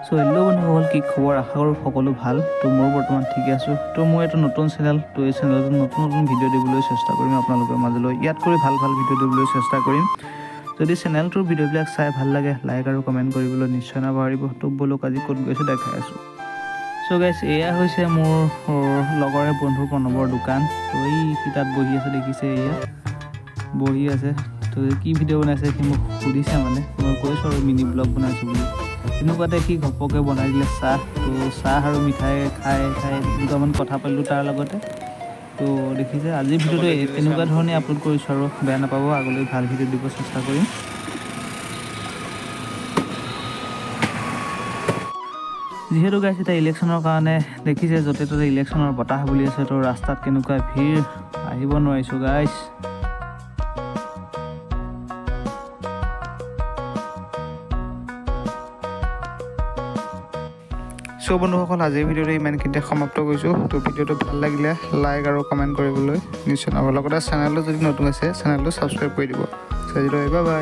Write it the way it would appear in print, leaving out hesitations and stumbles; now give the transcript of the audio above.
So hello' বন্ধুসকল, কি খবৰ? আশা কৰোঁ সকলো ভাল। তো মই বৰ্তমান ঠিকে আছোঁ। তো মোৰ এটা নতুন চেনেল, তো এই চেনেলটোত নতুন ভিডিঅ' দিবলৈ চেষ্টা কৰিম আপোনালোকৰ মাজলৈ। ইয়াত কৰি ভাল ভিডিঅ' দিবলৈ চেষ্টা কৰিম। যদি চেনেলটোৰ ভিডিঅ'বিলাক চাই ভাল লাগে, লাইক আৰু কমেণ্ট কৰিবলৈ নিশ্চয় নাপাহৰিব। তো বলক আজি ক'ত গৈছোঁ দেখাই আছোঁ। চ' গাইছ, এয়া হৈছে মোৰ লগৰে বন্ধুৰ প্ৰণৱৰ দোকান। তো সি তাত বহি আছে, দেখিছে, এয়া বহি আছে। তো কি ভিডিঅ' বনাইছে সি মোক সুধিছে, মানে মই কৈছোঁ আৰু মিনি ব্লগ বনাইছোঁ বুলি। তেনেকুৱাতে সি ঘপককৈ বনাই দিলে চাহ। তো চাহ আৰু মিঠাই খাই দুটামান কথা পাতিলোঁ তাৰ লগতে। তো দেখিছে, আজিৰ ভিডিঅ'টো তেনেকুৱা ধৰণে আপলোড কৰিছোঁ আৰু বেয়া নাপাব, আগলৈ ভাল ভিডিঅ' দিব চেষ্টা কৰিম। যিহেতু গাইছে এতিয়া ইলেকশ্যনৰ কাৰণে দেখিছে য'তে ত'তে ইলেকশ্যনৰ বতাহ বুলি আছে। তো ৰাস্তাত কেনেকুৱা ভিৰ, আহিব নোৱাৰিছোঁ গাইছ। চ' বন্ধুসকল, আজিৰ ভিডিঅ'টো ইমানখিনিতে সমাপ্ত কৰিছোঁ। তো ভিডিঅ'টো ভাল লাগিলে লাইক আৰু কমেণ্ট কৰিবলৈ নিশ্চয় নাপাহৰিব। লগতে চেনেলটো যদি নতুন আছে চেনেলটো ছাবস্ক্ৰাইব কৰি দিব। আজিলৈ বাই বাই।